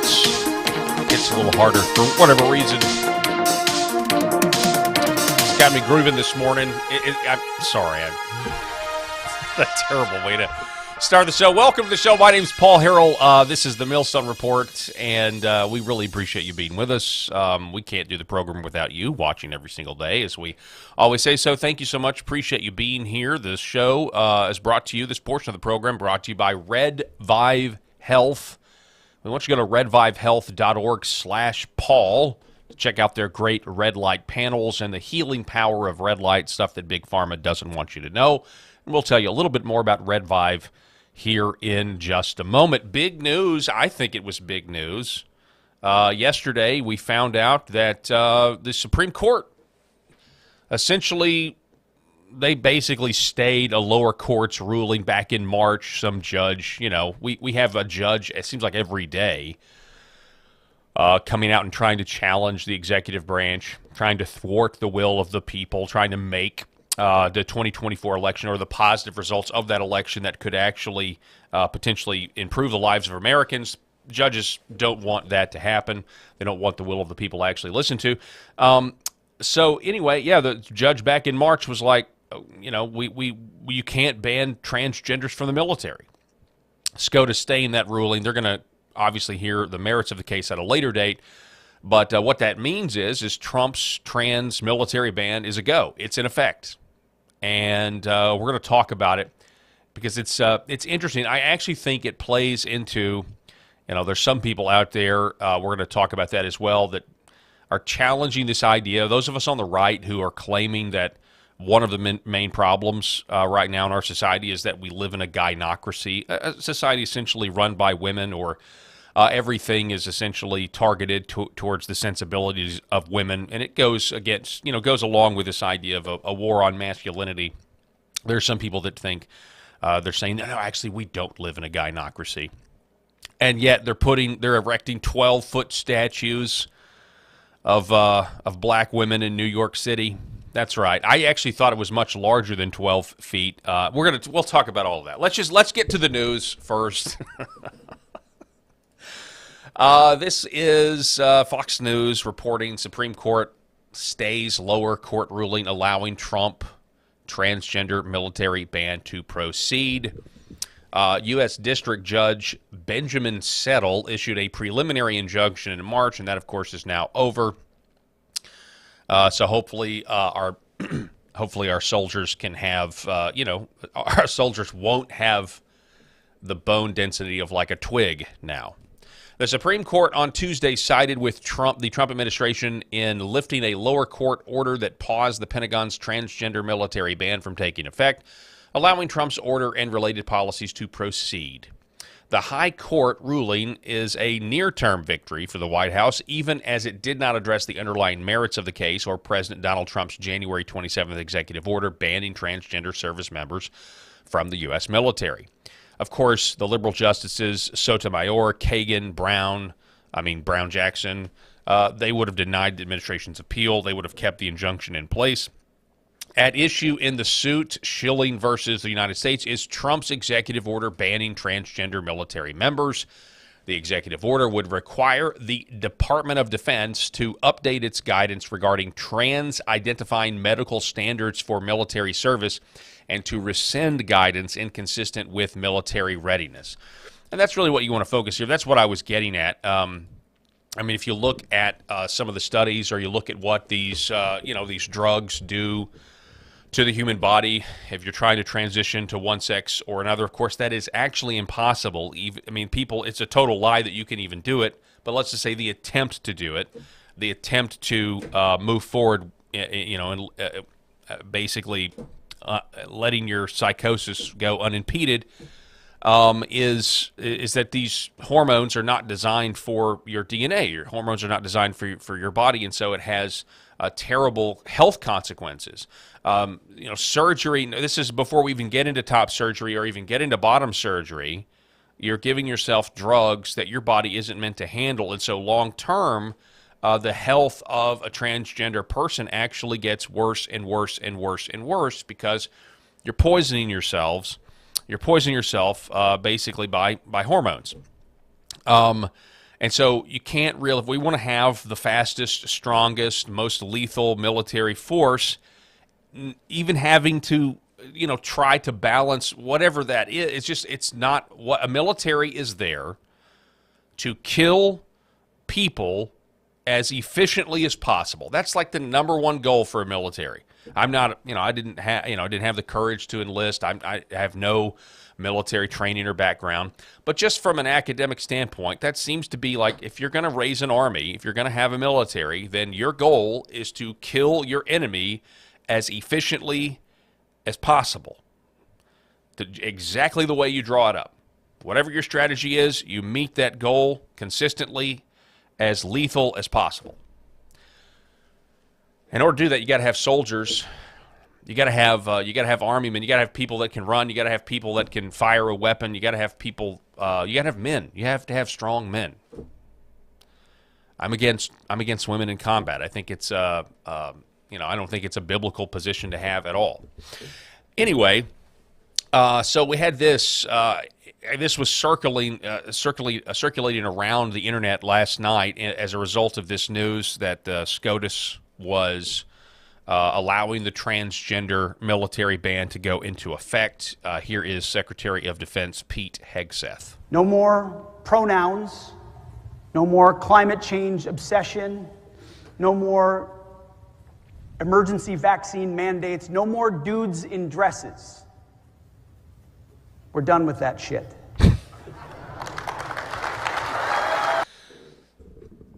gets a little harder for whatever reason. It's got me grooving this morning. I'm sorry. A terrible way to start the show. Welcome to the show. My name's Paul Harrell. This is the Millstone Report, and we really appreciate you being with us. We can't do the program without you watching every single day, as we always say. So thank you so much. Appreciate you being here. This show is brought to you, this portion of the program brought to you by Red Vive Health. We want you to go to redvivehealth.org/Paul to check out their great red light panels and the healing power of red light, stuff that Big Pharma doesn't want you to know. And we'll tell you a little bit more about Red Vive here in just a moment. Big news. I think it was big news. Yesterday, we found out that the Supreme Court, essentially, they basically stayed a lower court's ruling back in March. Some judge, we have a judge, it seems like every day, coming out and trying to challenge the executive branch, trying to thwart the will of the people, trying to make the 2024 election or the positive results of that election that could actually potentially improve the lives of Americans. Judges don't want that to happen. They don't want the will of the people to actually listen to. So anyway, the judge back in March was like, you can't ban transgenders from the military. SCOTUS staying that ruling. They're going to obviously hear the merits of the case at a later date. But what that means is Trump's trans military ban is a go. It's in effect. And we're going to talk about it because it's interesting. I actually think it plays into, there's some people out there, we're going to talk about that as well, that are challenging this idea. Those of us on the right who are claiming that one of the main problems right now in our society is that we live in a gynocracy, a society essentially run by women, or everything is essentially targeted towards the sensibilities of women, and it goes against, goes along with this idea of a war on masculinity. There's some people that think they're saying, no, actually, we don't live in a gynocracy, and yet they're erecting 12-foot statues of black women in New York City. That's right. I actually thought it was much larger than 12 feet. We'll talk about all of that. Let's get to the news first. This is Fox News reporting Supreme Court stays lower court ruling allowing Trump transgender military ban to proceed. U.S. District Judge Benjamin Settle issued a preliminary injunction in March, and that, of course, is now over. So hopefully our soldiers can have, our soldiers won't have the bone density of like a twig now. The Supreme Court on Tuesday sided with the Trump administration in lifting a lower court order that paused the Pentagon's transgender military ban from taking effect, allowing Trump's order and related policies to proceed. The high court ruling is a near-term victory for the White House, even as it did not address the underlying merits of the case or President Donald Trump's January 27th executive order banning transgender service members from the U.S. military. Of course, the liberal justices Sotomayor, Kagan, Brown Jackson, they would have denied the administration's appeal. They would have kept the injunction in place. At issue in the suit, Schilling versus the United States, is Trump's executive order banning transgender military members. The executive order would require the Department of Defense to update its guidance regarding trans-identifying medical standards for military service and to rescind guidance inconsistent with military readiness. And that's really what you want to focus here. That's what I was getting at. If you look at some of the studies, or you look at what these drugs do to the human body, if you're trying to transition to one sex or another, of course, that is actually impossible. It's a total lie that you can even do it, but let's just say the attempt to do it, the attempt to move forward, and basically letting your psychosis go unimpeded, is that these hormones are not designed for your DNA. Your hormones are not designed for your body, and so it has terrible health consequences. Surgery, this is before we even get into top surgery or even get into bottom surgery. You're giving yourself drugs that your body isn't meant to handle, and so long term, the health of a transgender person actually gets worse and worse and worse and worse because you're poisoning yourselves. You're poisoning yourself basically by hormones. And so you can't really, if we want to have the fastest, strongest, most lethal military force, even having to, try to balance whatever that is, it's not what a military is there to kill people as efficiently as possible. That's like the number one goal for a military. I'm not, I didn't have the courage to enlist. I have no military training or background. But just from an academic standpoint, that seems to be like, if you're going to raise an army, if you're going to have a military, then your goal is to kill your enemy as efficiently as possible. Exactly the way you draw it up. Whatever your strategy is, you meet that goal consistently, as lethal as possible. In order to do that, you got to have soldiers. You got to have army men. You got to have people that can run. You got to have people that can fire a weapon. You got to have people. You got to have men. You have to have strong men. I'm against women in combat. I think it's I don't think it's a biblical position to have at all. Anyway, so we had this. This was circulating around the internet last night as a result of this news that SCOTUS was allowing the transgender military ban to go into effect. Here is Secretary of Defense Pete Hegseth. No more pronouns, no more climate change obsession, no more emergency vaccine mandates, no more dudes in dresses. We're done with that shit.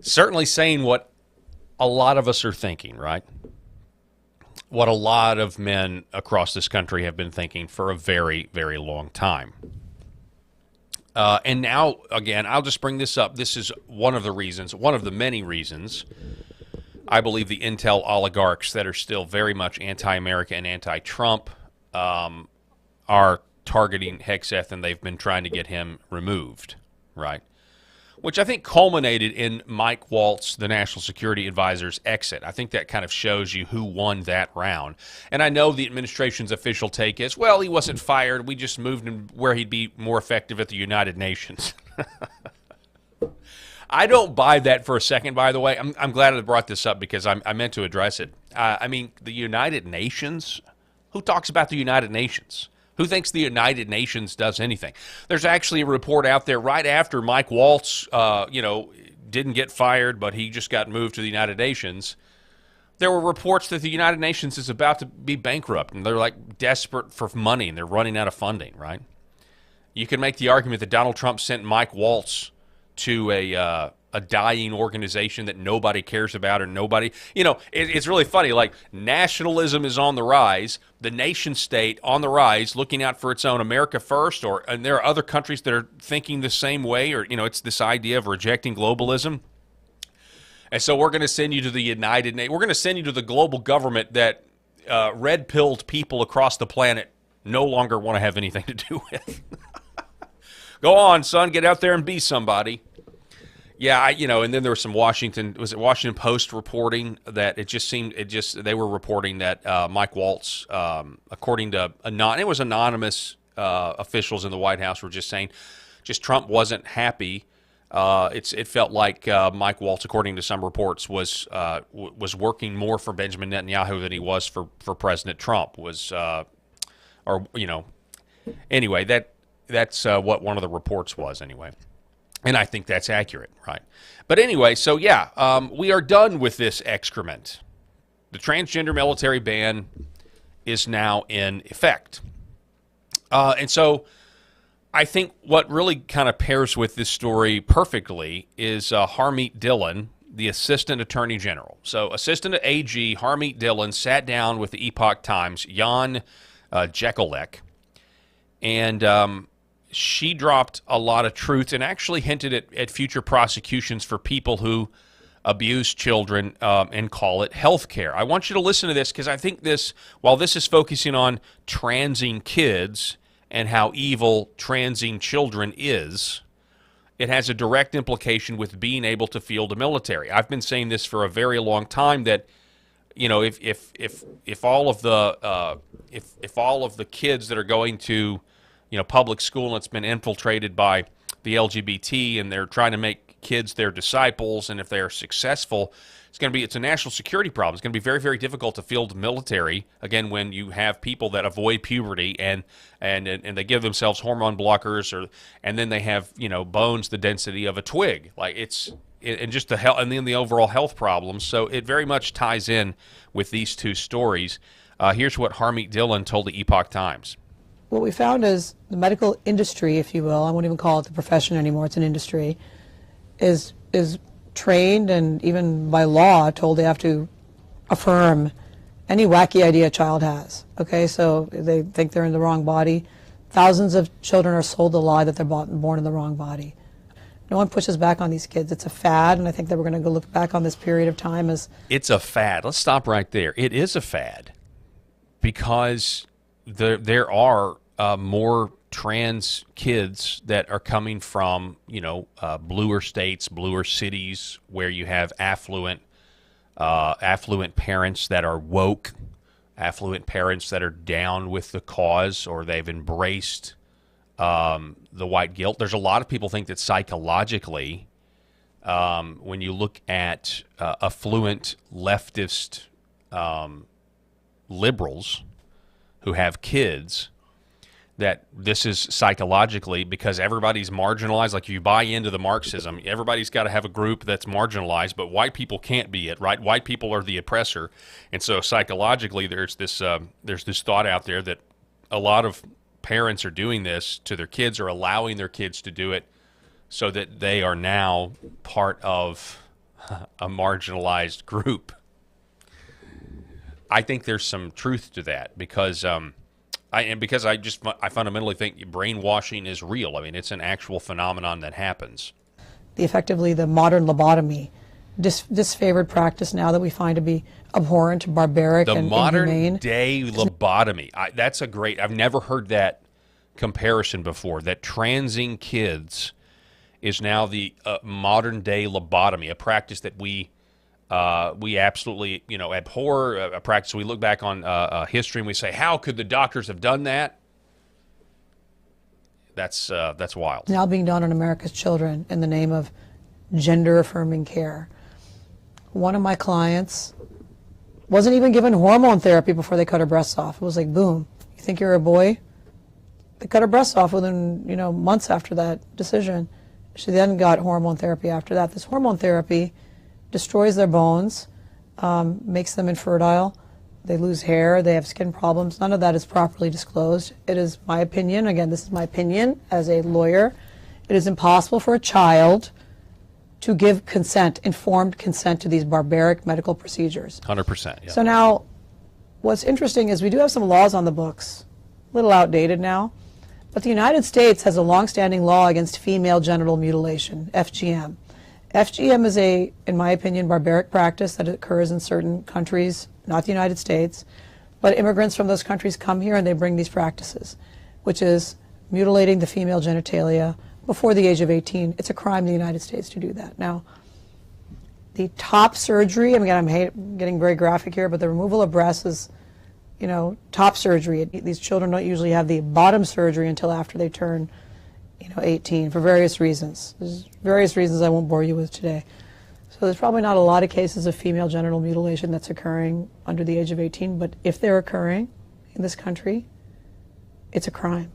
Certainly saying what a lot of us are thinking, right? What a lot of men across this country have been thinking for a very, very long time. And now, again, I'll just bring this up. This is one of the many reasons I believe the intel oligarchs that are still very much anti-America and anti-Trump are targeting Hegseth, and they've been trying to get him removed, right? Which I think culminated in Mike Waltz, the National Security Advisor's exit. I think that kind of shows you who won that round. And I know the administration's official take is, well, he wasn't fired. We just moved him where he'd be more effective at the United Nations. I don't buy that for a second, by the way. I'm glad I brought this up because I meant to address it. I mean, the United Nations? Who talks about the United Nations? Who thinks the United Nations does anything? There's actually a report out there right after Mike Waltz, didn't get fired, but he just got moved to the United Nations. There were reports that the United Nations is about to be bankrupt, and they're like desperate for money, and they're running out of funding, right? You can make the argument that Donald Trump sent Mike Waltz to a dying organization that nobody cares about, or nobody, it's really funny. Like, nationalism is on the rise, the nation state on the rise, looking out for its own America first, and there are other countries that are thinking the same way, or, it's this idea of rejecting globalism. And so we're going to send you to the United Nations. We're going to send you to the global government that red-pilled people across the planet no longer want to have anything to do with. Go on, son, get out there and be somebody. Yeah, and then there was some Washington Post reporting that they were reporting that Mike Waltz, according to it was anonymous officials in the White House, were just saying, Trump wasn't happy. It felt like Mike Waltz, according to some reports, was working more for Benjamin Netanyahu than he was for President Trump. Anyway, that's what one of the reports was anyway. And I think that's accurate, right? But anyway, so yeah, we are done with this excrement. The transgender military ban is now in effect. And so I think what really kind of pairs with this story perfectly is Harmeet Dillon, the Assistant Attorney General. So Assistant AG Harmeet Dillon sat down with the Epoch Times' Jan Jekulek, and she dropped a lot of truth and actually hinted at future prosecutions for people who abuse children and call it health care. I want you to listen to this because I think while this is focusing on transing kids and how evil transing children is, it has a direct implication with being able to field a military. I've been saying this for a very long time that, if all of the kids that are going to public school and it's been infiltrated by the LGBT and they're trying to make kids their disciples, and if they are successful, it's a national security problem. It's going to be very, very difficult to field military, again, when you have people that avoid puberty and they give themselves hormone blockers, and then they have, bones the density of a twig. Like and just the health, and then the overall health problems. So it very much ties in with these two stories. Here's what Harmeet Dillon told the Epoch Times. What we found is the medical industry, if you will, I won't even call it the profession anymore, it's an industry, is trained and even by law told they have to affirm any wacky idea a child has. Okay, so they think they're in the wrong body. Thousands of children are sold the lie that they're born in the wrong body. No one pushes back on these kids. It's a fad, and I think that we're going to go look back on this period of time as... It's a fad. Let's stop right there. It is a fad because there are more trans kids that are coming from, bluer states, bluer cities where you have affluent parents that are woke, affluent parents that are down with the cause, or they've embraced the white guilt. There's a lot of people think that psychologically, when you look at affluent leftist liberals who have kids, that this is psychologically because everybody's marginalized. Like, if you buy into the Marxism, everybody's got to have a group that's marginalized, but white people can't be it, right? White people are the oppressor. And so psychologically there's this thought out there that a lot of parents are doing this to their kids, or allowing their kids to do it, so that they are now part of a marginalized group. I think there's some truth to that because I fundamentally think brainwashing is real. I mean, it's an actual phenomenon that happens. Effectively, the modern lobotomy, disfavored practice now that we find to be abhorrent, barbaric, and inhumane. The modern day lobotomy. That's a great. I've never heard that comparison before. That transing kids is now the modern day lobotomy, a practice that we absolutely, abhor, a practice we look back on history and we say, how could the doctors have done that? That's wild. Now being done on America's children in the name of gender-affirming care. One of my clients wasn't even given hormone therapy before they cut her breasts off. It was like, boom, you think you're a boy? They cut her breasts off within, months after that decision. She then got hormone therapy after that. This hormone therapy destroys their bones, makes them infertile. They lose hair, they have skin problems. None of that is properly disclosed. It is my opinion, again, this is my opinion as a lawyer, it is impossible for a child to give consent, informed consent to these barbaric medical procedures. 100%. Yeah. So now, what's interesting is we do have some laws on the books, a little outdated now, but the United States has a long-standing law against female genital mutilation, FGM. FGM is in my opinion, barbaric practice that occurs in certain countries, not the United States, but immigrants from those countries come here and they bring these practices, which is mutilating the female genitalia before the age of 18. It's a crime in the United States to do that. Now, the top surgery, and again, I'm getting very graphic here, but the removal of breasts is, top surgery. These children don't usually have the bottom surgery until after they turn 18 for various reasons. There's various reasons I won't bore you with today. So there's probably not a lot of cases of female genital mutilation that's occurring under the age of 18, but if they're occurring in this country, it's a crime.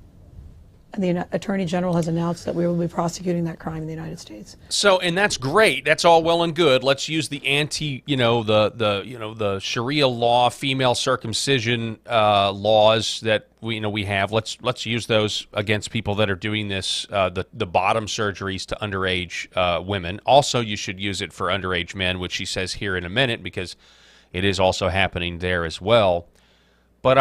And the Attorney General has announced that we will be prosecuting that crime in the United States. So, and that's great. That's all well and good. Let's use the the Sharia law, female circumcision laws that we have. Let's use those against people that are doing this. The bottom surgeries to underage women. Also, you should use it for underage men, which she says here in a minute, because it is also happening there as well. But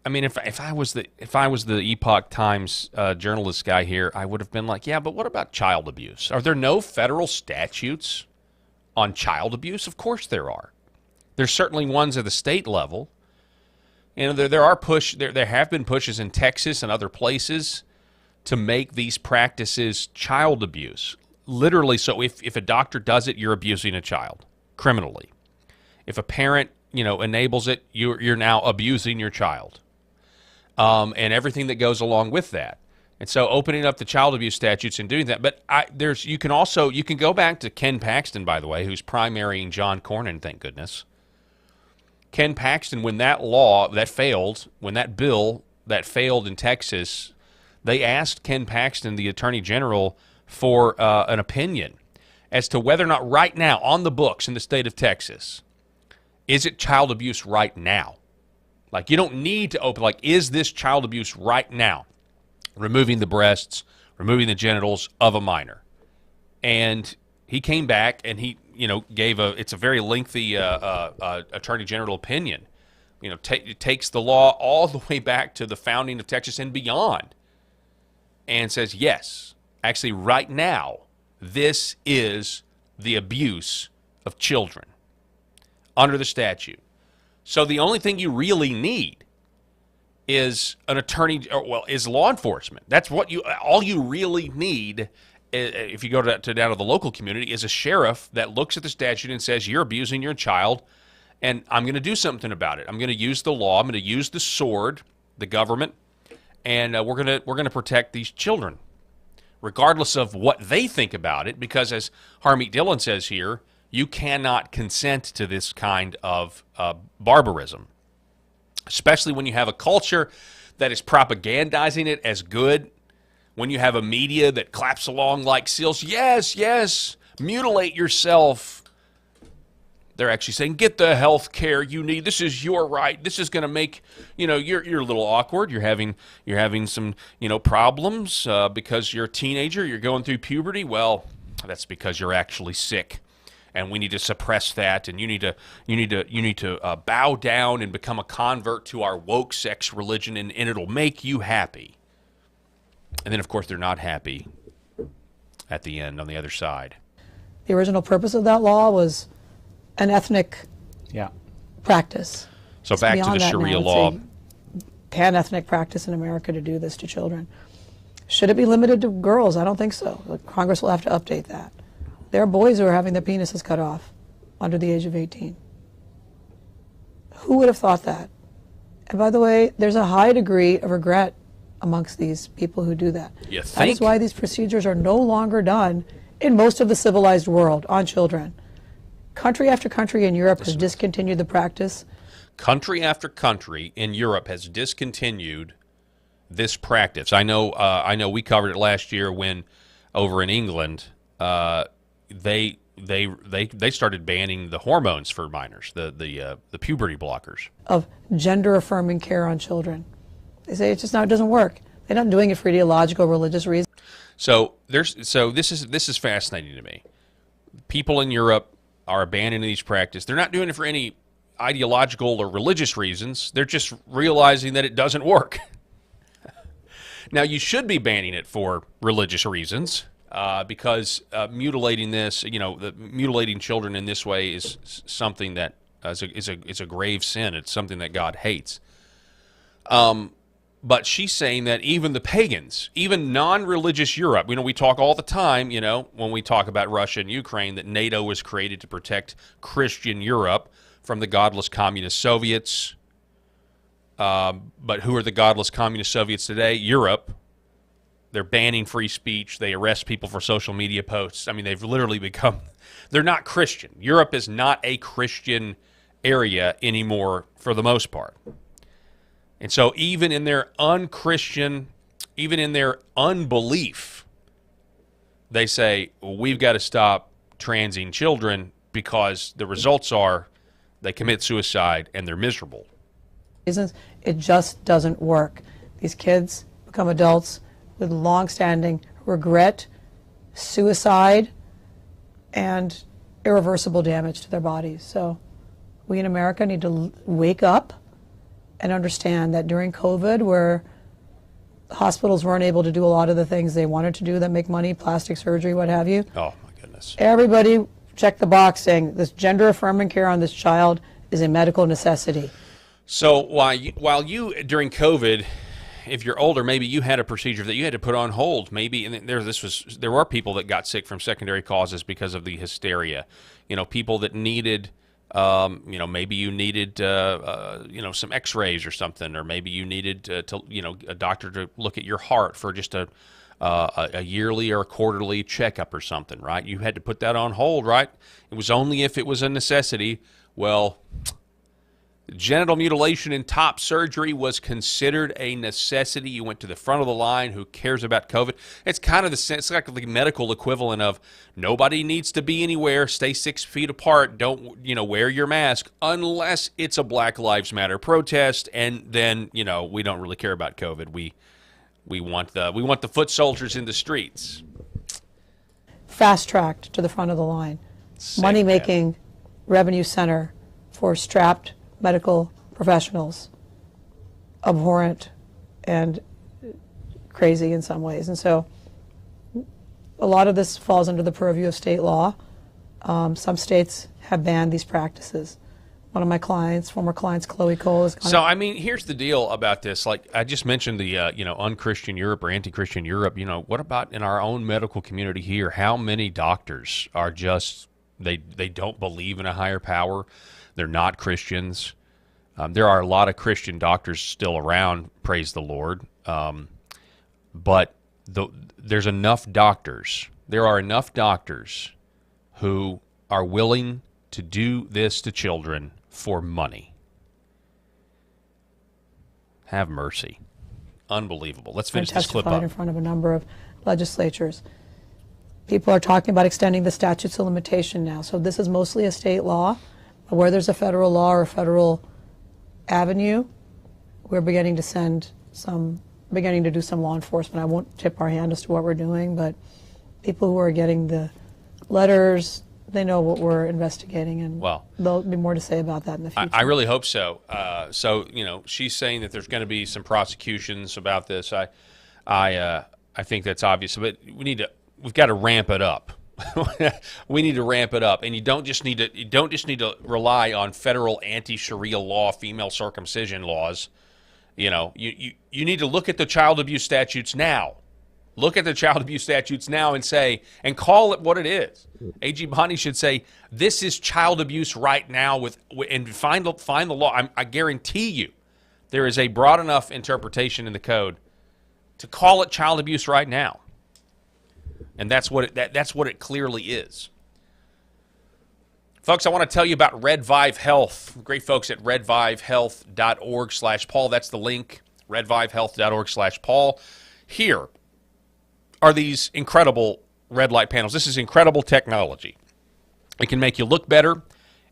if I was the Epoch Times journalist guy here, I would have been like, yeah, but what about child abuse? Are there no federal statutes on child abuse? Of course there are. There's certainly ones at the state level. There have been pushes in Texas and other places to make these practices child abuse. Literally, so if a doctor does it, you're abusing a child criminally. If a parent, enables it, you're now abusing your child. And everything that goes along with that. And so opening up the child abuse statutes and doing that, but you can go back to Ken Paxton, by the way, who's primarying John Cornyn, thank goodness. Ken Paxton, when that law that failed, when that bill that failed in Texas, they asked Ken Paxton, the Attorney General, for an opinion as to whether or not right now on the books in the state of Texas, is it child abuse right now? Like, you don't need to open, like, is this child abuse right now? Removing the breasts, removing the genitals of a minor. And he came back and he, gave it's a very lengthy Attorney General opinion. It takes the law all the way back to the founding of Texas and beyond and says, yes, actually right now, this is the abuse of children under the statute. So the only thing you really need is an attorney, is law enforcement. That's all you really need. If you go down to the local community, is a sheriff that looks at the statute and says, you're abusing your child, and I'm going to do something about it. I'm going to use the law. I'm going to use the sword, the government, and we're going to protect these children, regardless of what they think about it. Because as Harmeet Dillon says here, you cannot consent to this kind of barbarism, especially when you have a culture that is propagandizing it as good. When you have a media that claps along like seals, yes, yes, mutilate yourself. They're actually saying, get the health care you need. This is your right. This is going to make, you're a little awkward. You're having some, problems because you're a teenager. You're going through puberty. Well, that's because you're actually sick, and we need to suppress that. And you need to bow down and become a convert to our woke sex religion, and it'll make you happy. And then, of course, they're not happy at the end on the other side. The original purpose of that law was an ethnic practice. So back to the Sharia law. Pan-ethnic practice in America to do this to children. Should it be limited to girls? I don't think so. Congress will have to update that. There are boys who are having their penises cut off under the age of 18. Who would have thought that? And by the way, there's a high degree of regret amongst these people who do that. You think? That is why these procedures are no longer done in most of the civilized world on children. Country after country in Europe has discontinued the practice. Country after country in Europe has discontinued this practice. I know we covered it last year when over in England they started banning the hormones for minors, the puberty blockers. Of gender-affirming care on children. They say it doesn't work. They're not doing it for ideological, religious reasons. So this is fascinating to me. People in Europe are abandoning these practices. They're not doing it for any ideological or religious reasons. They're just realizing that it doesn't work. Now, you should be banning it for religious reasons because mutilating mutilating children in this way is something that is a grave sin. It's something that God hates. But she's saying that even the pagans, even non-religious Europe, we talk all the time, when we talk about Russia and Ukraine, that NATO was created to protect Christian Europe from the godless communist Soviets. But who are the godless communist Soviets today? Europe. They're banning free speech. They arrest people for social media posts. I mean, they've literally they're not Christian. Europe is not a Christian area anymore for the most part. And so even in their unchristian, even in their unbelief, they say, we've got to stop transing children because the results are they commit suicide and they're miserable. It just doesn't work. These kids become adults with long-standing regret, suicide, and irreversible damage to their bodies. So we in America need to wake up and understand that during COVID, where hospitals weren't able to do a lot of the things they wanted to do that make money, plastic surgery, what have you. Oh, my goodness. Everybody check the box saying this gender-affirming care on this child is a medical necessity. So while you during COVID, if you're older, maybe you had a procedure that you had to put on hold. Maybe and there were people that got sick from secondary causes because of the hysteria. People that needed You know, maybe you needed, you know, some X-rays or something, or maybe you needed to, you know, a doctor to look at your heart for just a yearly or a quarterly checkup or something, right? You had to put that on hold, right? It was only if it was a necessity. Well, genital mutilation and top surgery was considered a necessity. You went to the front of the line. Who cares about COVID? It's kind of it's like the medical equivalent of nobody needs to be anywhere. Stay 6 feet apart. Don't, you know, wear your mask unless it's a Black Lives Matter protest. And then, you know, we don't really care about COVID. We want the foot soldiers in the streets. Fast-tracked to the front of the line. Money-making revenue center for strapped medical professionals. Abhorrent and crazy in some ways. And so a lot of this falls under the purview of state law. Some states have banned these practices. One of my clients, former clients, Chloe Cole, is So, I mean, here's the deal about this. Like, I just mentioned the, you know, unchristian Europe or anti-Christian Europe. You know, what about in our own medical community here? How many doctors are just, they don't believe in a higher power? They're not Christians. There are a lot of Christian doctors still around, praise the Lord. But there's enough doctors. There are enough doctors who are willing to do this to children for money. Have mercy. Unbelievable. Let's finish this clip up. In front of a number of legislatures. People are talking about extending the statutes of limitation now. So this is mostly a state law. But where there's a federal law or a federal avenue, we're beginning to do some law enforcement. I won't tip our hand as to what we're doing, but people who are getting the letters, they know what we're investigating, and there'll be more to say about that in the future. I really hope so. So, you know, she's saying that there's going to be some prosecutions about this. I think that's obvious, but we've got to ramp it up. We need to ramp it up, and you don't just need to rely on federal anti-Sharia law, female circumcision laws. You know, you need to look at the child abuse statutes now. Look at the child abuse statutes now and call it what it is. A.G. Bonnie should say, this is child abuse right now, and find the law. I guarantee you there is a broad enough interpretation in the code to call it child abuse right now. And that's what it clearly is. Folks, I want to tell you about Redvive Health. Great folks at redvivehealth.org/Paul. That's the link, redvivehealth.org/Paul. Here are these incredible red light panels. This is incredible technology. It can make you look better.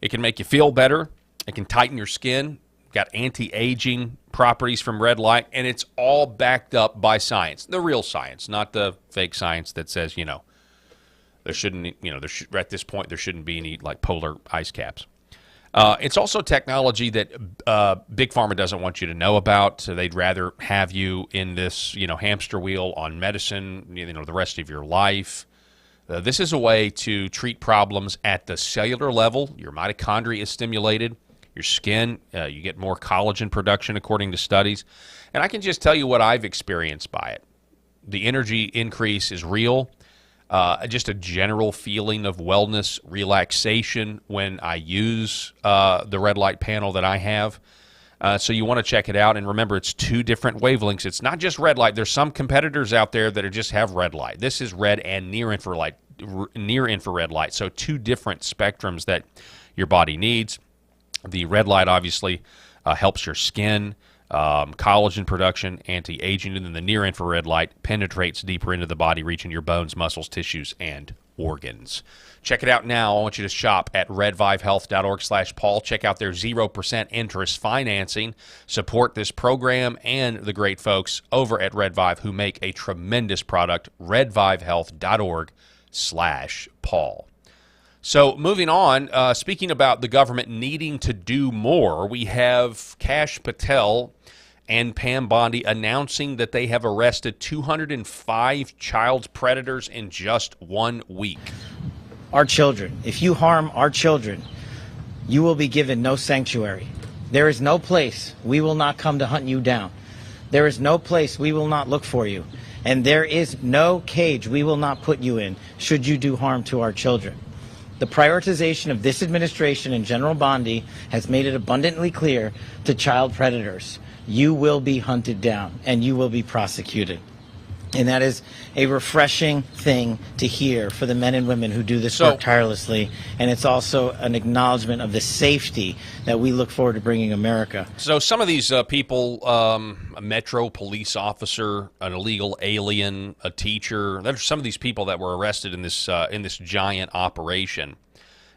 It can make you feel better. It can tighten your skin. Got anti-aging properties from red light, and it's all backed up by science, the real science, not the fake science that says, you know, there shouldn't, you know, at this point there shouldn't be any like polar ice caps. It's also technology that Big Pharma doesn't want you to know about. So they'd rather have you in this, you know, hamster wheel on medicine, you know, the rest of your life. This is a way to treat problems at the cellular level. Your mitochondria is stimulated. Your skin, you get more collagen production according to studies. And I can just tell you what I've experienced by it. The energy increase is real. Just a general feeling of wellness, relaxation when I use the red light panel that I have. So you want to check it out. And remember, it's 2 different wavelengths. It's not just red light. There's some competitors out there that just have red light. This is red and near infrared light. So 2 different spectrums that your body needs. The red light obviously helps your skin, collagen production, anti-aging, and then the near-infrared light penetrates deeper into the body, reaching your bones, muscles, tissues, and organs. Check it out now. I want you to shop at redvivehealth.org/Paul. Check out their 0% interest financing. Support this program and the great folks over at Redvive who make a tremendous product, redvivehealth.org/Paul. So moving on, speaking about the government needing to do more, we have Kash Patel and Pam Bondi announcing that they have arrested 205 child predators in just 1 week. Our children, if you harm our children, you will be given no sanctuary. There is no place we will not come to hunt you down. There is no place we will not look for you. And there is no cage we will not put you in should you do harm to our children. The prioritization of this administration and General Bondi has made it abundantly clear to child predators, you will be hunted down and you will be prosecuted. And that is a refreshing thing to hear for the men and women who do this work tirelessly. And it's also an acknowledgement of the safety that we look forward to bringing America. So some of these people, a Metro police officer, an illegal alien, a teacher, there's some of these people that were arrested in this giant operation.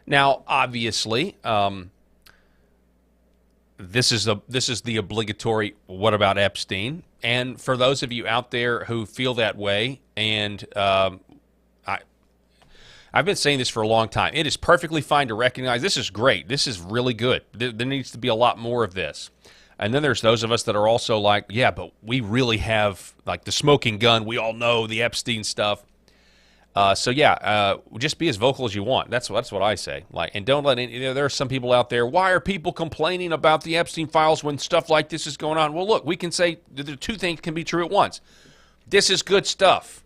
Now, obviously, this is the obligatory what about Epstein? And for those of you out there who feel that way, and I've been saying this for a long time, it is perfectly fine to recognize this is great. This is really good. There needs to be a lot more of this. And then there's those of us that are also like, yeah, but we really have like the smoking gun. We all know the Epstein stuff. So just be as vocal as you want. That's what I say. Like, and don't let there are some people out there. Why are people complaining about the Epstein files when stuff like this is going on? Well, look, we can say the two things can be true at once. This is good stuff.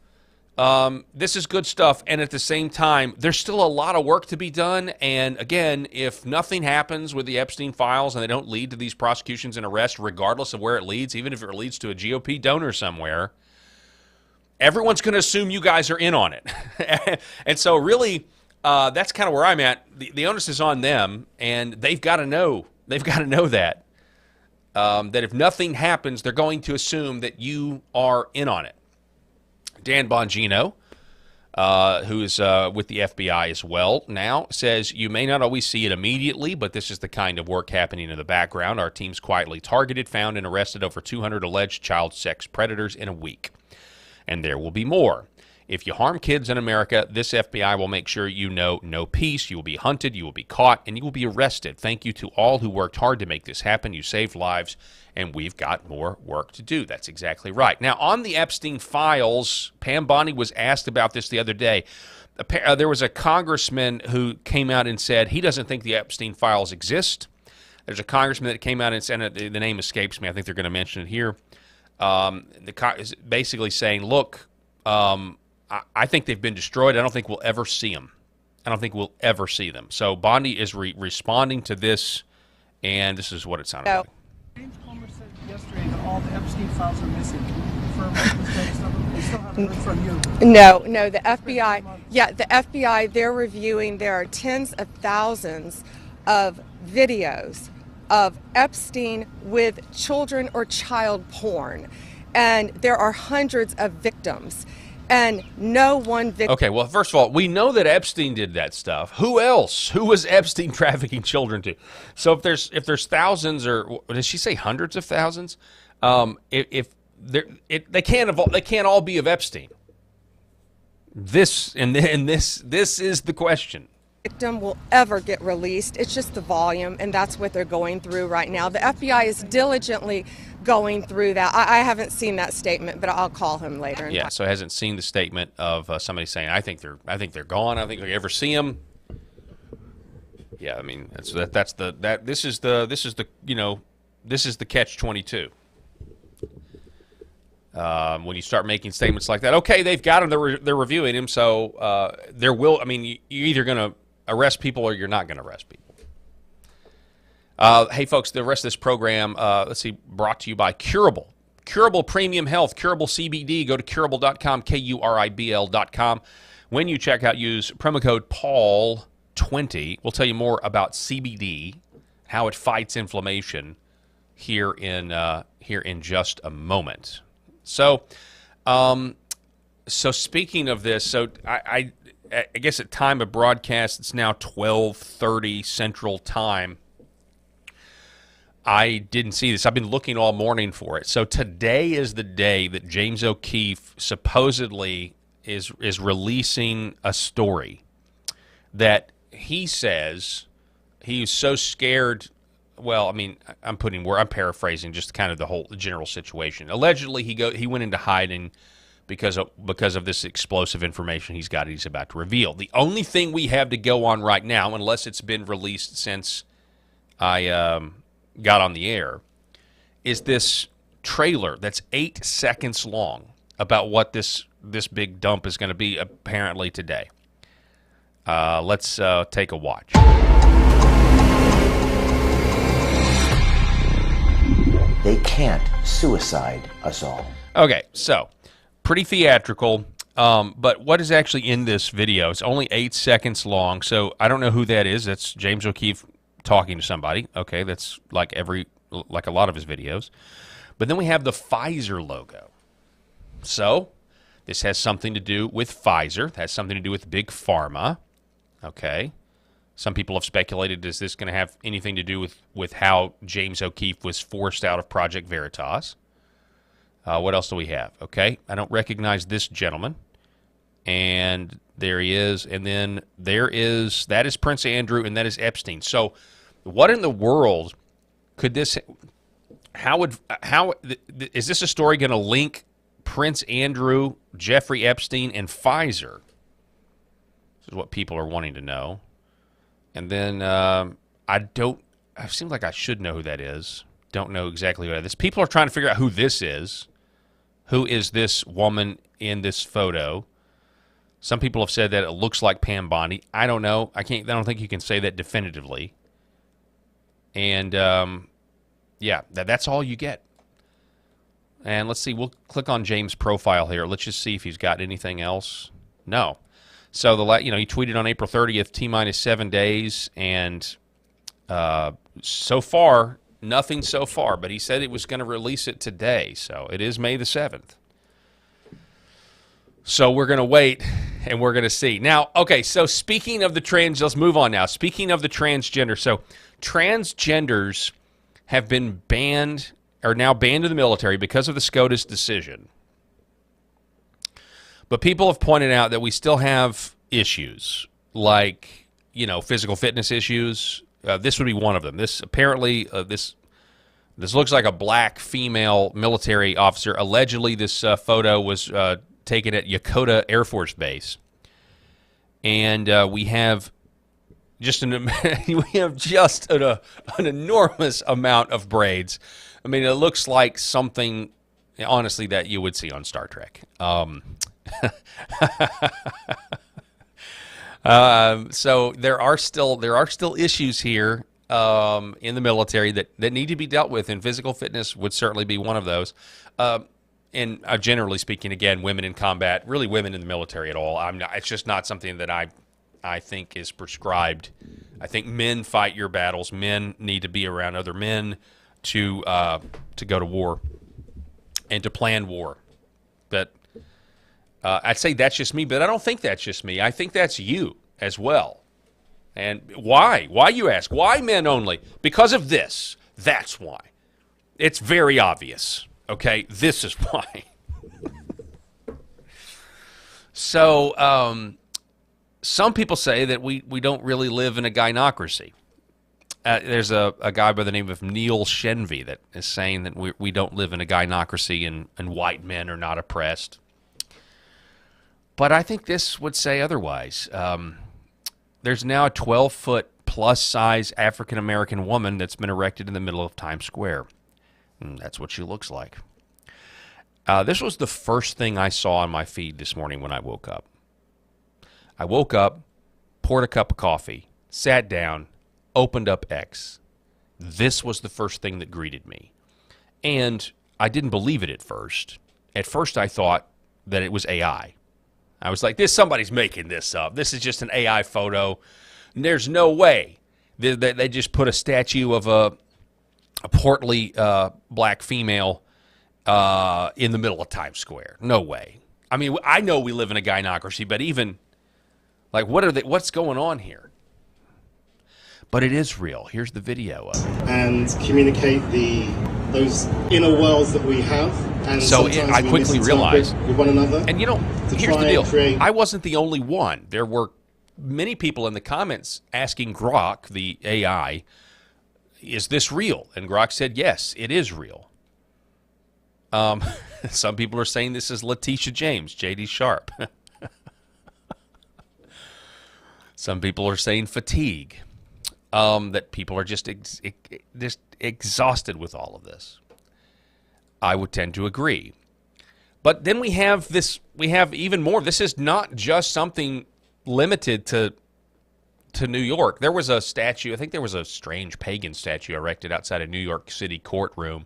This is good stuff, and at the same time, there's still a lot of work to be done. And again, if nothing happens with the Epstein files and they don't lead to these prosecutions and arrests, regardless of where it leads, even if it leads to a GOP donor somewhere, everyone's going to assume you guys are in on it. And so really, that's kind of where I'm at. The onus is on them, and they've got to know. They've got to know that if nothing happens, they're going to assume that you are in on it. Dan Bongino, who is with the FBI as well now, says, you may not always see it immediately, but this is the kind of work happening in the background. Our teams quietly targeted, found, and arrested over 200 alleged child sex predators in a week. And there will be more. If you harm kids in America, this FBI will make sure you know no peace. You will be hunted, you will be caught, and you will be arrested. Thank you to all who worked hard to make this happen. You saved lives, and we've got more work to do. That's exactly right. Now, on the Epstein files, Pam Bondi was asked about this the other day. There was a congressman who came out and said he doesn't think the Epstein files exist. There's a congressman that came out and said, the name escapes me, I think they're going to mention it here, basically saying, look, I think they've been destroyed. I don't think we'll ever see them. So Bondi is responding to this, and this is what it sounded like. James Comer said yesterday that all the Epstein files are missing. Can you confirm the status of them? We still haven't heard from you. No, the FBI, they're reviewing, there are tens of thousands of videos of Epstein with children or child porn, and there are hundreds of victims. And no one victim. Okay, well, first of all, we know that Epstein did that stuff. Who else? Who was Epstein trafficking children to? So if there's thousands, or did she say hundreds of thousands? They can't all be of Epstein. This is the question. Victim will ever get released. It's just the volume, and that's what they're going through right now. The FBI is diligently going through that. I haven't seen that statement, but I'll call him later. Yeah, so hasn't seen the statement of somebody saying, I think they're gone. I don't think we ever see them. Yeah, I mean this is the catch-22. When you start making statements like that, okay, they've got him, they're reviewing him, so you're either going to arrest people or you're not going to arrest people. Hey, folks, the rest of this program, brought to you by Curable. Curable Premium Health, Curable CBD. Go to curable.com, Kuribl.com. When you check out, use promo code PAUL20. We'll tell you more about CBD, how it fights inflammation here in just a moment. So speaking of this, I guess at time of broadcast, it's now 12:30 Central Time. I didn't see this. I've been looking all morning for it. So today is the day that James O'Keefe supposedly is releasing a story that he says he's so scared. Well, I mean, I'm paraphrasing just kind of the whole general situation. Allegedly, he went into hiding because of this explosive information he's about to reveal. The only thing we have to go on right now, unless it's been released since I got on the air, is this trailer that's 8 seconds long about what this big dump is going to be apparently today. Let's take a watch. They can't suicide us all. Okay, so pretty theatrical, but what is actually in this video? It's only 8 seconds long, so I don't know who that is. That's James O'Keefe talking to somebody. Okay, that's like a lot of his videos. But then we have the Pfizer logo. So this has something to do with Pfizer. It has something to do with Big Pharma. Okay. Some people have speculated, is this going to have anything to do with how James O'Keefe was forced out of Project Veritas? What else do we have? Okay, I don't recognize this gentleman. And there he is. And then that is Prince Andrew, and that is Epstein. So what in the world could this, is this a story going to link Prince Andrew, Jeffrey Epstein, and Pfizer? This is what people are wanting to know. And then it seems like I should know who that is. Don't know exactly who that is. People are trying to figure out who this is. Who is this woman in this photo? Some people have said that it looks like Pam Bondi. I don't know. I don't think you can say that definitively. And yeah, that's all you get. And let's see. We'll click on James' profile here. Let's just see if he's got anything else. No. So he tweeted on April 30th, T-minus 7 days, and so far, nothing so far. But he said it was going to release it today, so it is May the 7th. So we're going to wait, and we're going to see. Now, okay, so speaking of let's move on now. Speaking of the transgender, so transgenders have been are now banned in the military because of the SCOTUS decision. But people have pointed out that we still have issues, like, physical fitness issues. This would be one of them. This apparently, this looks like a black female military officer. Allegedly, this photo was taken at Yokota Air Force Base, and we have just an enormous amount of braids. I mean, it looks like something, honestly, that you would see on Star Trek. So there are still issues here in the military that need to be dealt with, and physical fitness would certainly be one of those. And generally speaking, again, women in combat, really women in the military at all. It's just not something that I think is prescribed. I think men fight your battles. Men need to be around other men to go to war and to plan war. But I'd say that's just me, but I don't think that's just me. I think that's you as well. And why? Why, you ask? Why men only? Because of this. That's why. It's very obvious. Okay? This is why. So, some people say that we don't really live in a gynocracy. There's a guy by the name of Neil Shenvi that is saying that we don't live in a gynocracy and white men are not oppressed. But I think this would say otherwise. There's now a 12-foot plus-size African-American woman that's been erected in the middle of Times Square. And that's what she looks like. This was the first thing I saw on my feed this morning when I woke up. I woke up, poured a cup of coffee, sat down, opened up X. This was the first thing that greeted me. And I didn't believe it at first. At first I thought that it was AI. I was like, somebody's making this up. This is just an AI photo. And there's no way. They just put a statue of a portly black female in the middle of Times Square. No way. I mean, I know we live in a gynocracy, but even, like, what's going on here? But it is real. Here's the video of it. And communicate those inner worlds that we have. And so I quickly realized with one another. And here's the deal. I wasn't the only one. There were many people in the comments asking Grok, the AI, is this real? And Grok said, yes, it is real. Some people are saying this is Letitia James, J.D. Sharp. Some people are saying fatigue. That people are just exhausted with all of this. I would tend to agree. But then we have even more. This is not just something limited to to New York. There was a statue, I think there was a strange pagan statue erected outside a New York City courtroom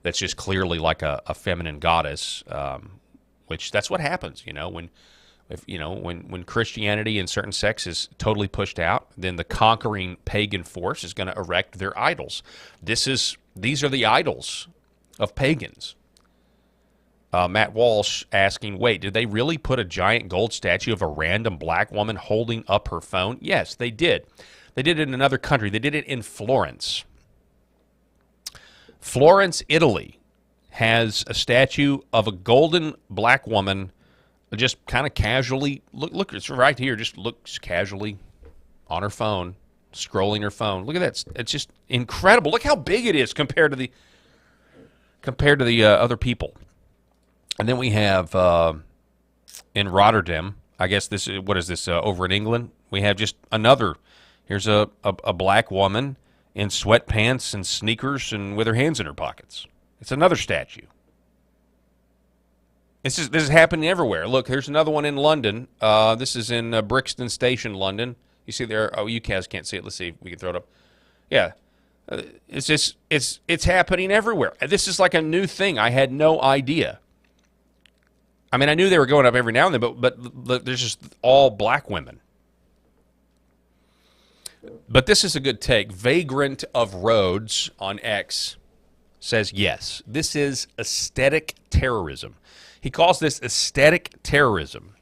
that's just clearly like a feminine goddess, which that's what happens, when Christianity and certain sects is totally pushed out, then the conquering pagan force is going to erect their idols. These are the idols of pagans. Matt Walsh asking, wait, did they really put a giant gold statue of a random black woman holding up her phone? Yes, they did. They did it in another country. They did it in Florence. Florence, Italy, has a statue of a golden black woman just kind of casually, look, it's right here, just looks casually on her phone, scrolling her phone. Look at that. It's just incredible. Look how big it is compared to the other people. And then we have in Rotterdam, I guess this is, what is this, over in England? We have just another, here's a black woman in sweatpants and sneakers and with her hands in her pockets. It's another statue. This is happening everywhere. Look, here's another one in London. This is in Brixton Station, London. You see there, oh, you guys can't see it. Let's see if we can throw it up. Yeah. It's happening everywhere. This is like a new thing. I had no idea. I mean, I knew they were going up every now and then, but there's just all black women. But this is a good take. Vagrant of Rhodes on X says, yes, this is aesthetic terrorism. He calls this aesthetic terrorism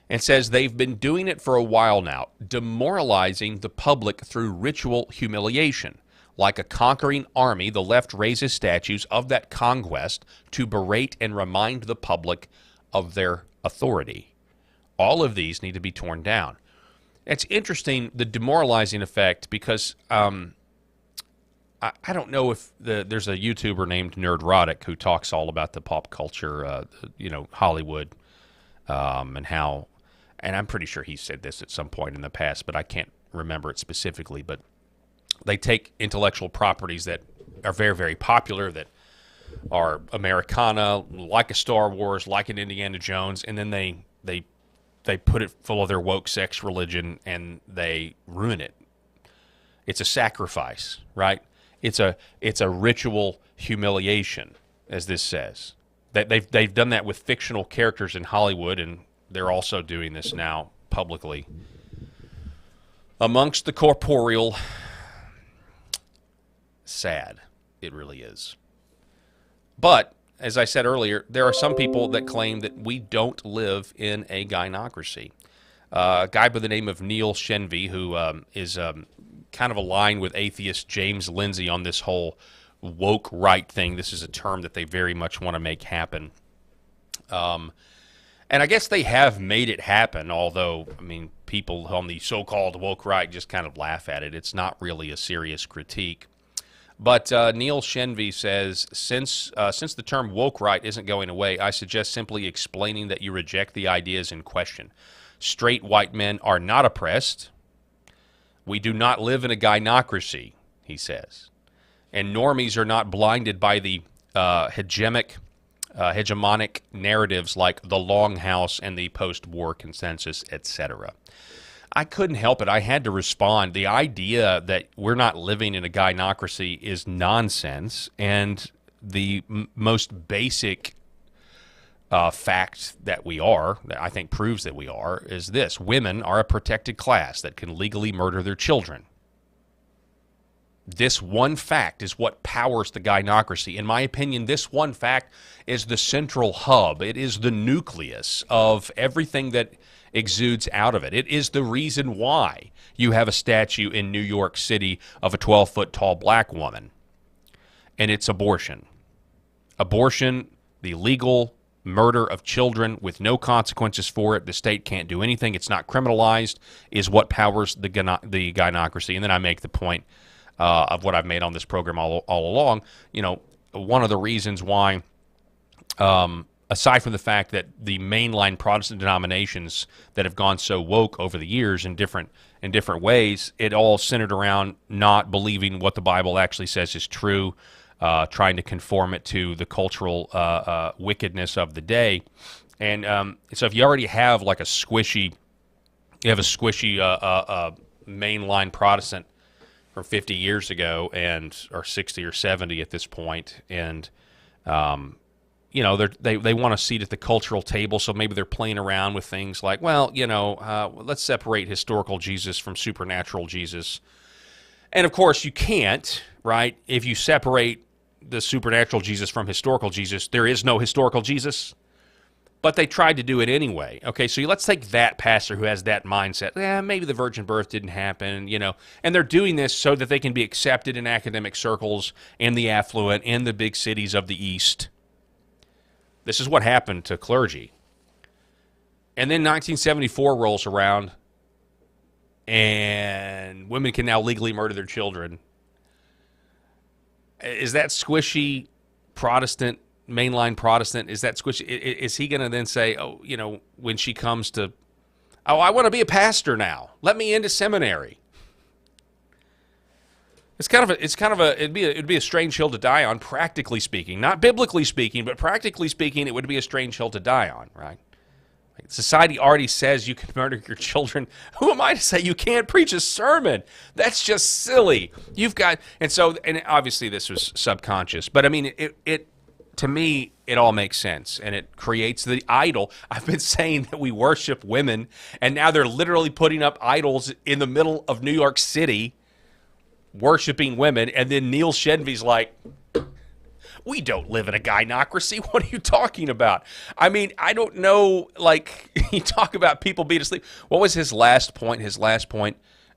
and says they've been doing it for a while now, demoralizing the public through ritual humiliation. Like a conquering army, the left raises statues of that conquest to berate and remind the public of their authority. All of these need to be torn down. It's interesting, the demoralizing effect, because I don't know if there's a YouTuber named Nerdrotic who talks all about the pop culture, Hollywood, and how, and I'm pretty sure he said this at some point in the past, but I can't remember it specifically, but they take intellectual properties that are very, very popular, that are Americana, like a Star Wars, like an Indiana Jones, and then they put it full of their woke sex religion, and they ruin it. It's a sacrifice, right? It's a ritual humiliation, as this says. They've done that with fictional characters in Hollywood, and they're also doing this now publicly. Amongst the corporeal, sad. It really is. But, as I said earlier, there are some people that claim that we don't live in a gynocracy. A guy by the name of Neil Shenvi, who is kind of aligned with atheist James Lindsay on this whole woke right thing. This is a term that they very much want to make happen. And I guess they have made it happen, although, I mean, people on the so-called woke right just kind of laugh at it. It's not really a serious critique. But Neil Shenvi says, since the term woke right isn't going away, I suggest simply explaining that you reject the ideas in question. Straight white men are not oppressed. We do not live in a gynocracy, he says. And normies are not blinded by the hegemonic narratives like the Longhouse and the post-war consensus, etc. I couldn't help it. I had to respond. The idea that we're not living in a gynocracy is nonsense, and the most basic fact that we are, that I think proves that we are, is this. Women are a protected class that can legally murder their children. This one fact is what powers the gynocracy. In my opinion, this one fact is the central hub. It is the nucleus of everything that exudes out of it. It is the reason why you have a statue in New York City of a 12-foot tall black woman. And it's abortion. Abortion, the legal murder of children with no consequences for it. The state can't do anything. It's not criminalized, is what powers the gynocracy. And then I make the point of what I've made on this program all along. You know, one of the reasons why, aside from the fact that the mainline Protestant denominations that have gone so woke over the years in different ways, it all centered around not believing what the Bible actually says is true, trying to conform it to the cultural wickedness of the day. And so if you already have like a squishy mainline Protestant from 50 years ago, or 60 or 70 at this point, and they want a seat at the cultural table, so maybe they're playing around with things like, well, let's separate historical Jesus from supernatural Jesus. And of course, you can't, right? If you separate the supernatural Jesus from historical Jesus, there is no historical Jesus. But they tried to do it anyway. Okay, so let's take that pastor who has that mindset. Maybe the virgin birth didn't happen, And they're doing this so that they can be accepted in academic circles and the affluent and the big cities of the East. This is what happened to clergy. And then 1974 rolls around, and women can now legally murder their children. Is that squishy Protestant, mainline Protestant, is that squishy? Is he going to then say, when she comes to, I want to be a pastor now, let me into seminary? It'd be a strange hill to die on, practically speaking. Not biblically speaking, but practically speaking, it would be a strange hill to die on, right? Like, society already says you can murder your children. Who am I to say you can't preach a sermon? That's just silly. And obviously this was subconscious, but I mean, it to me, it all makes sense, and it creates the idol. I've been saying that we worship women, and now they're literally putting up idols in the middle of New York City, worshiping women, and then Neil Shenvy's like, we don't live in a gynocracy. What are you talking about? I mean, I don't know, you talk about people being asleep. What was his last point?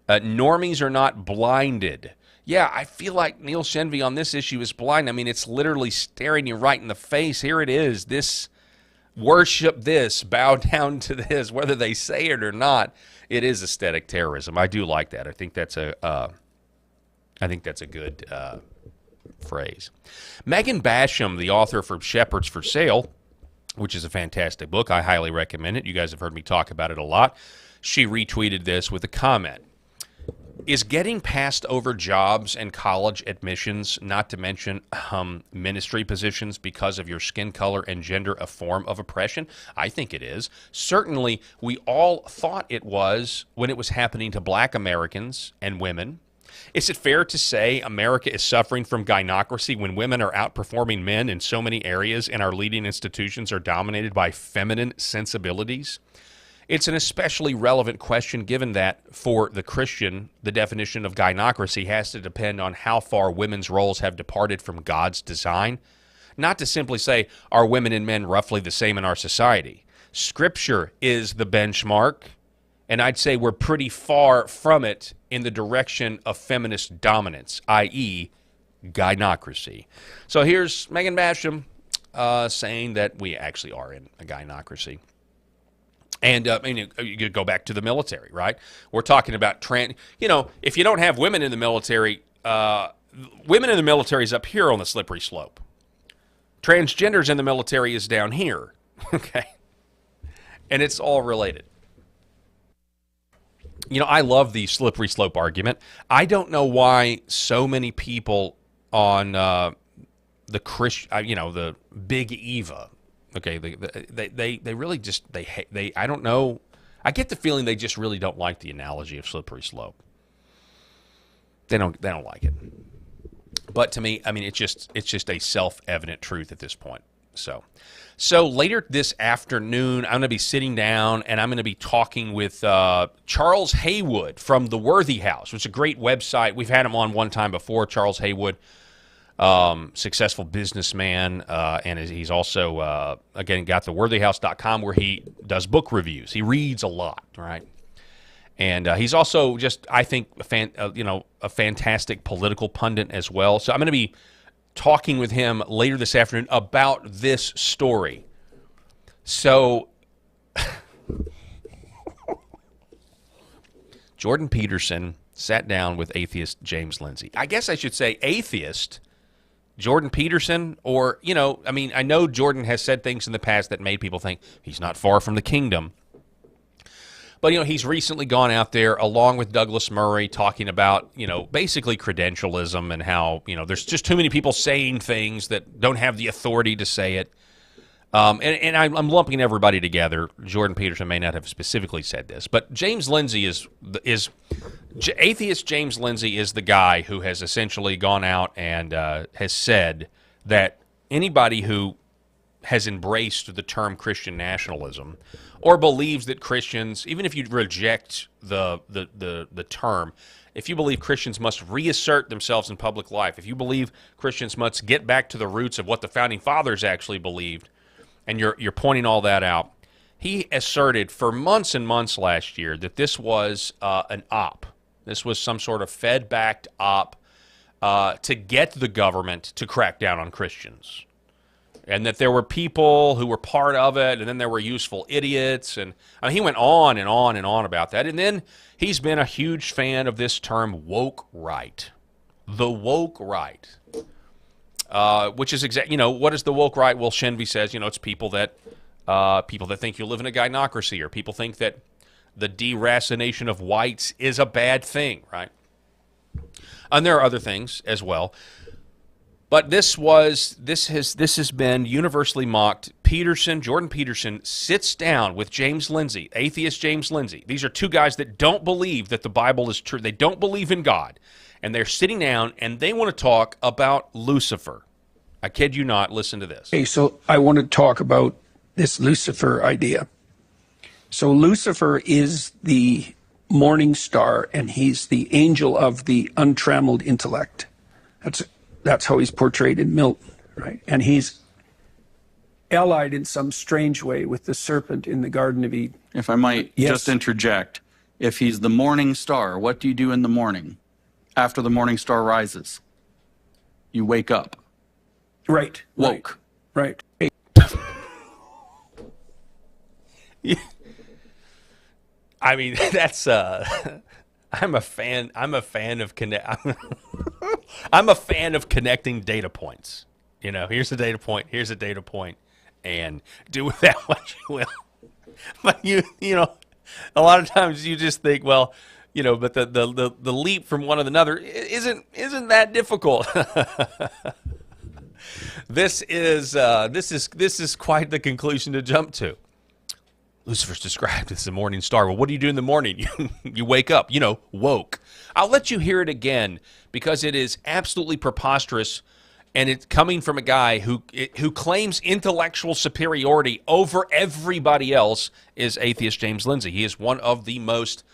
Normies are not blinded. Yeah, I feel like Neil Shenvy on this issue is blind. I mean, it's literally staring you right in the face. Here it is. This, worship this, bow down to this, whether they say it or not. It is aesthetic terrorism. I do like that. I think that's a good phrase. Megan Basham, the author for Shepherds for Sale, which is a fantastic book. I highly recommend it. You guys have heard me talk about it a lot. She retweeted this with a comment. Is getting passed over jobs and college admissions, not to mention ministry positions, because of your skin color and gender a form of oppression? I think it is. Certainly, we all thought it was when it was happening to black Americans and women. Is it fair to say America is suffering from gynocracy when women are outperforming men in so many areas and our leading institutions are dominated by feminine sensibilities? It's an especially relevant question given that, for the Christian, the definition of gynocracy has to depend on how far women's roles have departed from God's design, not to simply say, are women and men roughly the same in our society? Scripture is the benchmark, and I'd say we're pretty far from it in the direction of feminist dominance, i.e., gynocracy. So here's Megan Basham saying that we actually are in a gynocracy. And you go back to the military, right? We're talking about if you don't have women in the military, is up here on the slippery slope. Transgenders in the military is down here, okay? And it's all related. I love the slippery slope argument. I don't know why so many people on the big Eva. Okay, they really just I don't know. I get the feeling they just really don't like the analogy of slippery slope. They don't like it. But to me, I mean, it's just a self-evident truth at this point. So later this afternoon, I'm going to be sitting down and I'm going to be talking with Charles Haywood from The Worthy House, which is a great website. We've had him on one time before, Charles Haywood. Successful businessman, and he's also, again, got theworthyhouse.com where he does book reviews. He reads a lot, right? And he's also just, I think, a fantastic political pundit as well. So I'm going to be talking with him later this afternoon about this story. So Jordan Peterson sat down with atheist James Lindsay. I guess I should say atheist Jordan Peterson, or, I know Jordan has said things in the past that made people think he's not far from the kingdom. But, he's recently gone out there along with Douglas Murray talking about, basically credentialism and how, there's just too many people saying things that don't have the authority to say it. And I'm lumping everybody together. Jordan Peterson may not have specifically said this, but James Lindsay atheist James Lindsay is the guy who has essentially gone out and has said that anybody who has embraced the term Christian nationalism or believes that Christians, even if you reject the term, if you believe Christians must reassert themselves in public life, if you believe Christians must get back to the roots of what the Founding Fathers actually believed, and you're pointing all that out, he asserted for months and months last year that this was an op. This was some sort of Fed-backed op to get the government to crack down on Christians. And that there were people who were part of it, and then there were useful idiots. And I mean, he went on and on and on about that. And then he's been a huge fan of this term woke right. The woke right. Which is what is the woke right? Well, Shenvi says, it's people that think you live in a gynocracy, or people think that the deracination of whites is a bad thing, right? And there are other things as well. But this has been universally mocked. Jordan Peterson sits down with James Lindsay, atheist James Lindsay. These are two guys that don't believe that the Bible is true. They don't believe in God. And they're sitting down and they want to talk about Lucifer. I kid you not, listen to this. Okay, so I want to talk about this Lucifer idea. So Lucifer is the morning star, and he's the angel of the untrammeled intellect. That's how he's portrayed in Milton, right? And he's allied in some strange way with the serpent in the Garden of Eden. If I might just interject, if he's the morning star, what do you do in the morning? After the morning star rises, you wake up. Right. Woke. Right. I mean, that's I'm a fan of I'm a fan of connecting data points. Here's a data point, here's a data point, and do with that what you will. But a lot of times you just think, well, but the leap from one to another isn't that difficult. This is quite the conclusion to jump to. Lucifer's described as the morning star. Well, what do you do in the morning? You wake up, woke. I'll let you hear it again because it is absolutely preposterous, and it's coming from a guy who claims intellectual superiority over everybody else is atheist James Lindsay. He is one of the most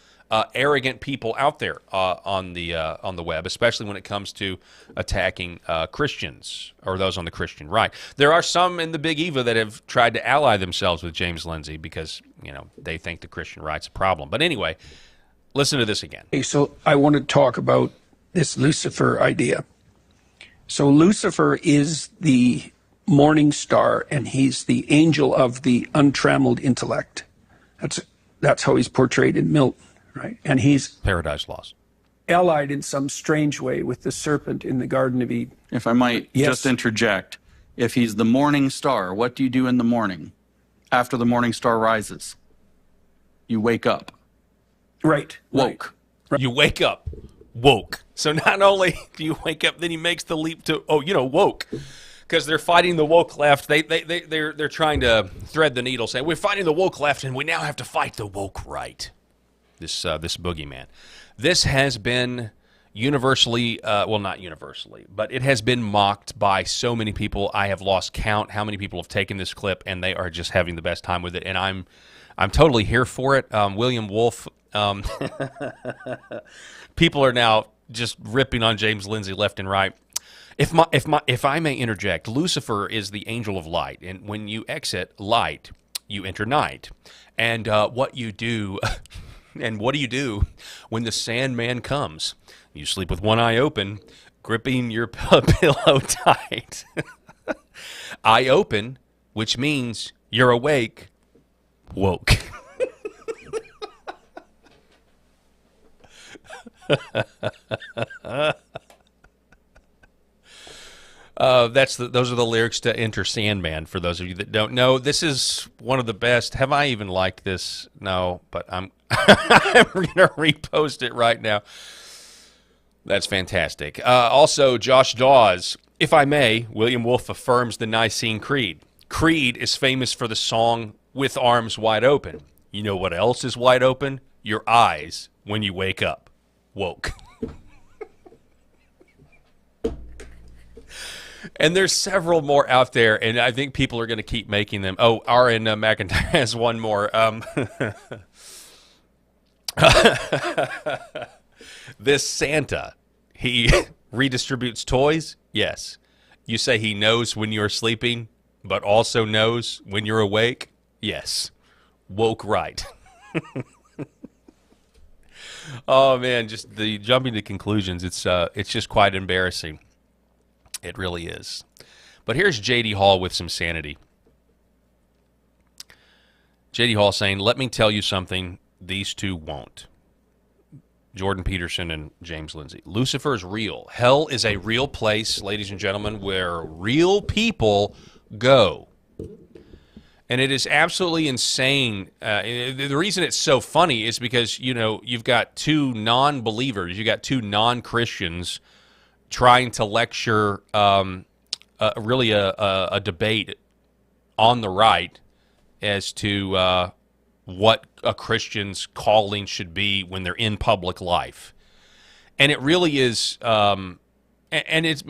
arrogant people out there on the web, especially when it comes to attacking Christians or those on the Christian right. There are some in the Big Eva that have tried to ally themselves with James Lindsay because they think the Christian right's a problem. But anyway, listen to this again. Okay, so I want to talk about this Lucifer idea. So Lucifer is the morning star, and he's the angel of the untrammeled intellect. That's how he's portrayed in Milton. Right, and he's Paradise Lost, allied in some strange way with the serpent in the Garden of Eden. If I might just interject, if he's the morning star, what do you do in the morning? After the morning star rises, you wake up. Right. Woke. Right. You wake up. Woke. So not only do you wake up, then he makes the leap to woke. Because they're fighting the woke left. They're trying to thread the needle, saying we're fighting the woke left, and we now have to fight the woke right. This boogeyman. This has been universally, well, not universally, but it has been mocked by so many people. I have lost count how many people have taken this clip, and they are just having the best time with it. And I'm totally here for it. William Wolf. People are now just ripping on James Lindsay left and right. If I may interject, Lucifer is the angel of light, and when you exit light, you enter night. And what you do. And what do you do when the Sandman comes? You sleep with one eye open, gripping your pillow tight. Eye open, which means you're awake, woke. Those are the lyrics to Enter Sandman, for those of you that don't know. This is one of the best. Have I even liked this? No, but I'm going to repost it right now. That's fantastic. Also, Josh Dawes, if I may, William Wolfe affirms the Nicene Creed. Creed is famous for the song With Arms Wide Open. You know what else is wide open? Your eyes when you wake up. Woke. And there's several more out there, and I think people are going to keep making them. Oh, R.N. McIntyre has one more. This Santa, he redistributes toys? Yes. You say he knows when you're sleeping, but also knows when you're awake? Yes. Woke right. Oh, man, just the jumping to conclusions, it's just quite embarrassing. It really is. But here's J.D. Hall with some sanity. J.D. Hall saying, let me tell you something these two won't. Jordan Peterson and James Lindsay. Lucifer is real. Hell is a real place, ladies and gentlemen, where real people go. And it is absolutely insane. The reason it's so funny is because, you know, you've got two non-believers, you've got two non-Christians trying to lecture really a debate on the right as to what a Christian's calling should be when they're in public life. And it really is, and it's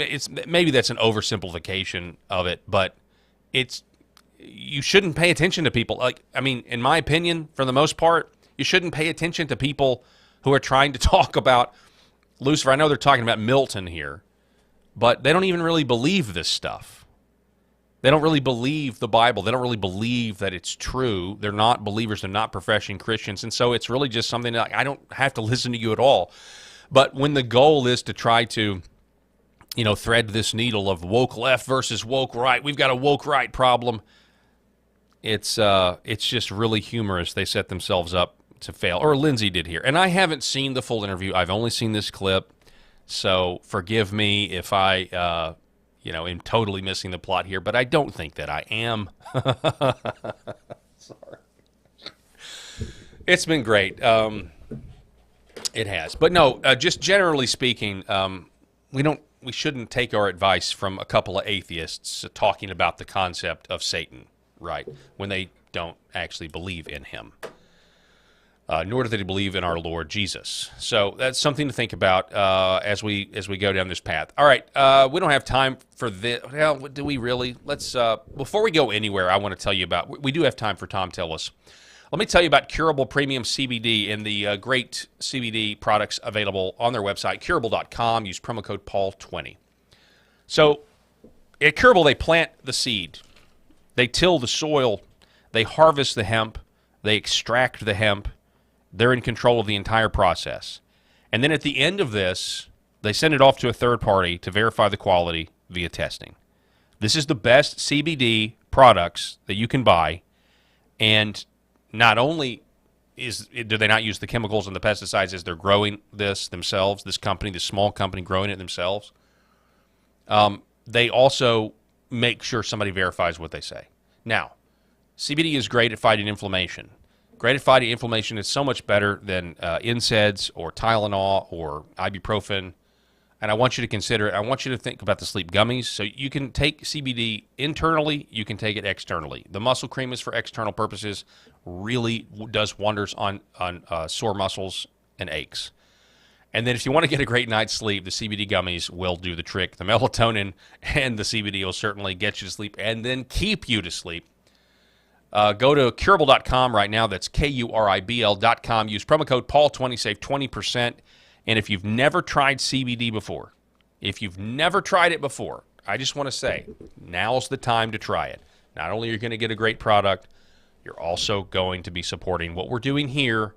maybe that's an oversimplification of it, but you shouldn't pay attention to people. Like, I mean, in my opinion, for the most part, you shouldn't pay attention to people who are trying to talk about Lucifer. I know they're talking about Milton here, but they don't even really believe this stuff. They don't really believe the Bible. They don't really believe that it's true. They're not believers. They're not professing Christians. And so it's really just something that I don't have to listen to you at all. But when the goal is to try to, you know, thread this needle of woke left versus woke right, we've got a woke right problem, it's just really humorous. They set themselves up to fail, or Lindsay did here. And I haven't seen the full interview. I've only seen this clip, so forgive me if I, am totally missing the plot here, but I don't think that I am. Sorry. It's been great. It has. But no, just generally speaking, we shouldn't take our advice from a couple of atheists talking about the concept of Satan, right, when they don't actually believe in him. Nor do they believe in our Lord Jesus. So that's something to think about as we go down this path. All right, we don't have time for this. Well, do we really? Let's before we go anywhere, I want to tell you about. We do have time for Tom Tillis. Let me tell you about Curable Premium CBD and the great CBD products available on their website, curable.com. Use promo code Paul20. So at Curable, they plant the seed, they till the soil, they harvest the hemp, they extract the hemp. They're in control of the entire process. And then at the end of this, they send it off to a third party to verify the quality via testing. This is the best CBD products that you can buy. And not only do they not use the chemicals and the pesticides as they're growing this themselves, this company, this small company growing it themselves, they also make sure somebody verifies what they say. Now, CBD is great at fighting inflammation. Great at fighting inflammation. Is so much better than NSAIDs or Tylenol or ibuprofen. And I want you to consider it. I want you to think about the sleep gummies. So you can take CBD internally. You can take it externally. The muscle cream is for external purposes. Really does wonders on sore muscles and aches. And then if you want to get a great night's sleep, the CBD gummies will do the trick. The melatonin and the CBD will certainly get you to sleep and then keep you to sleep. Go to curable.com right now. That's KURIBL.com. Use promo code Paul20, save 20%. And if you've never tried CBD before, I just want to say, now's the time to try it. Not only are you going to get a great product, you're also going to be supporting what we're doing here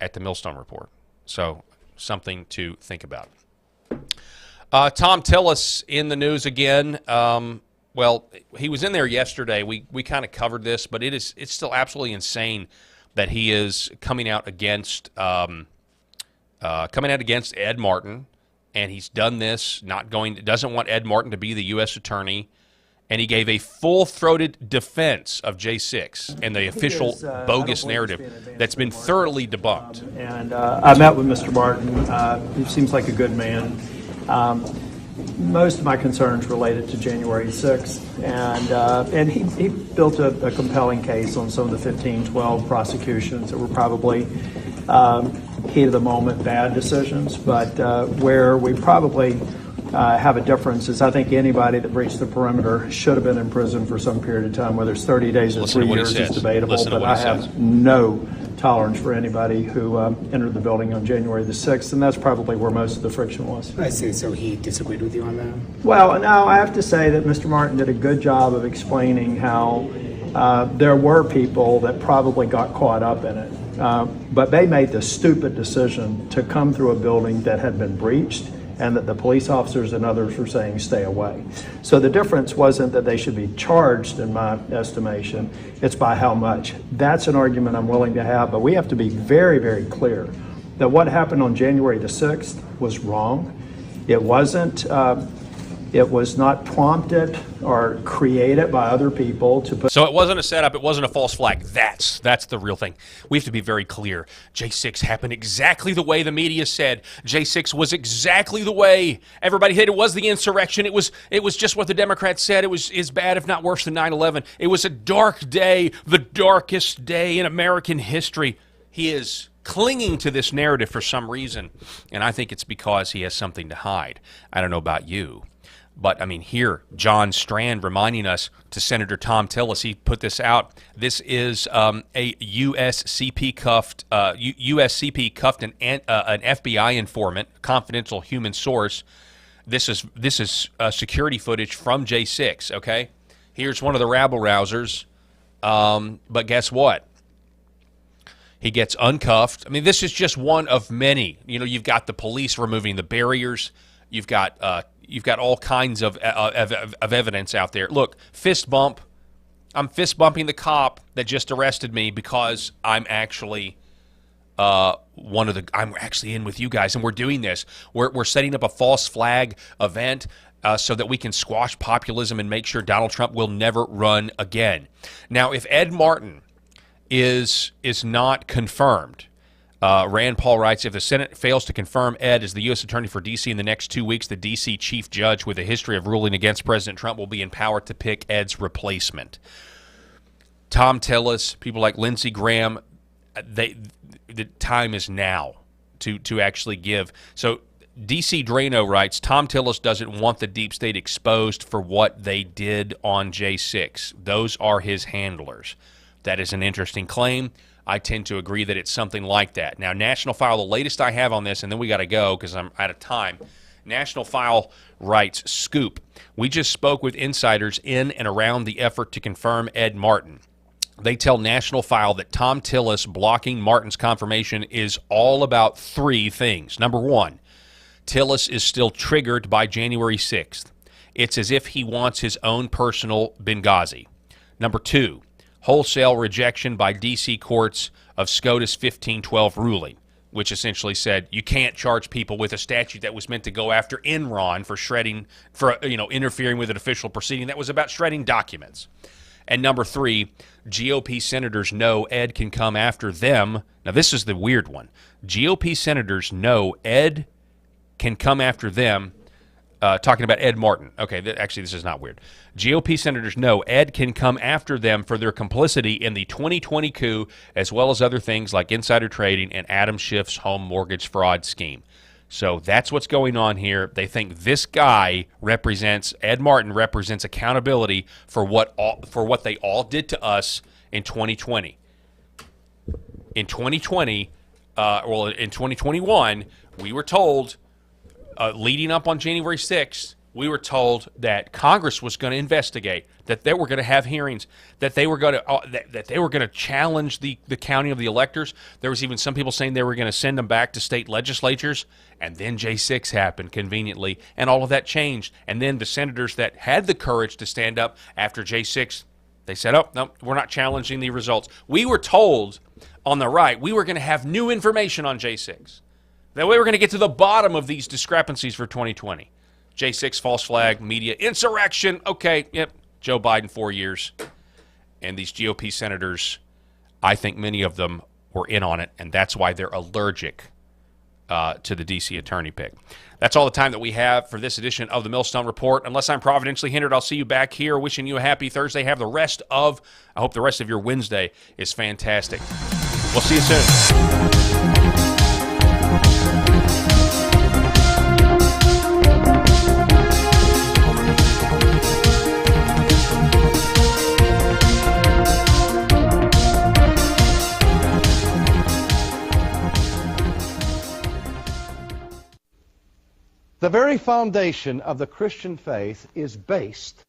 at the Millstone Report. So something to think about. Tom Tillis in the news again. Well, he was in there yesterday. We kind of covered this, but it's still absolutely insane that he is coming out against Ed Martin, and he's done this. Doesn't want Ed Martin to be the U.S. attorney, and he gave a full-throated defense of J6 and the official bogus narrative that's been thoroughly debunked. And I met with Mr. Martin. He seems like a good man. most of my concerns related to January 6th, and he built a compelling case on some of the 1512 prosecutions that were probably heat of the moment bad decisions, but where we probably have a difference is I think anybody that breached the perimeter should have been in prison for some period of time, whether it's 30 days or 3 years is debatable, but I have no tolerance for anybody who entered the building on January the 6th, and that's probably where most of the friction was. I see. So he disagreed with you on that? Well, no, I have to say that Mr. Martin did a good job of explaining how there were people that probably got caught up in it, but they made the stupid decision to come through a building that had been breached and that the police officers and others were saying stay away. So the difference wasn't that they should be charged, in my estimation, it's by how much. That's an argument I'm willing to have, but we have to be very, very clear that what happened on January the 6th was wrong. It wasn't, it was not prompted or created by other people to put. So it wasn't a setup. It wasn't a false flag. That's the real thing. We have to be very clear. J6 happened exactly the way the media said. J6 was exactly the way everybody hit. It was the insurrection. It was just what the Democrats said. It was as bad, if not worse, than 9/11. It was a dark day, the darkest day in American history. He is clinging to this narrative for some reason, and I think it's because he has something to hide. I don't know about you. But, I mean, here, John Strand reminding us to Senator Tom Tillis, he put this out. This is a USCP cuffed an FBI informant, confidential human source. This is security footage from J6, okay? Here's one of the rabble-rousers, but guess what? He gets uncuffed. I mean, this is just one of many. You know, you've got the police removing the barriers. You've got all kinds of evidence out there. Look, fist bump. I'm fist bumping the cop that just arrested me because I'm actually I'm actually in with you guys, and we're doing this. We're setting up a false flag event so that we can squash populism and make sure Donald Trump will never run again. Now, if Ed Martin is not confirmed, Rand Paul writes, if the Senate fails to confirm Ed as the U.S. Attorney for D.C. in the next 2 weeks, the D.C. chief judge with a history of ruling against President Trump will be empowered to pick Ed's replacement. Tom Tillis, people like Lindsey Graham, the time is now to actually give. So D.C. Drano writes, Tom Tillis doesn't want the deep state exposed for what they did on J6. Those are his handlers. That is an interesting claim. I tend to agree that it's something like that. Now, National File, the latest I have on this, and then we got to go because I'm out of time. National File writes, Scoop, we just spoke with insiders in and around the effort to confirm Ed Martin. They tell National File that Tom Tillis blocking Martin's confirmation is all about 3 things. Number 1, Tillis is still triggered by January 6th. It's as if he wants his own personal Benghazi. Number 2, wholesale rejection by D.C. courts of SCOTUS 1512 ruling, which essentially said you can't charge people with a statute that was meant to go after Enron for interfering with an official proceeding that was about shredding documents. And number 3, GOP senators know Ed can come after them. Now, this is the weird one. GOP senators know Ed can come after them. Talking about Ed Martin. Okay, actually, this is not weird. GOP senators know Ed can come after them for their complicity in the 2020 coup, as well as other things like insider trading and Adam Schiff's home mortgage fraud scheme. So that's what's going on here. They think this guy Ed Martin represents accountability for what they all did to us in 2020. In 2020, in 2021, we were told. Leading up on January 6th, we were told that Congress was going to investigate, that they were going to have hearings, that they were going to challenge the counting of the electors. There was even some people saying they were going to send them back to state legislatures, and then J6 happened conveniently, and all of that changed. And then the senators that had the courage to stand up after J6, they said, "Oh no, we're not challenging the results." We were told on the right we were going to have new information on J6. That way we're going to get to the bottom of these discrepancies for 2020. J6, false flag, media, insurrection. Okay, yep, Joe Biden 4 years. And these GOP senators, I think many of them were in on it, and that's why they're allergic to the D.C. attorney pick. That's all the time that we have for this edition of the Millstone Report. Unless I'm providentially hindered, I'll see you back here. Wishing you a happy Thursday. I hope the rest of your Wednesday is fantastic. We'll see you soon. The very foundation of the Christian faith is based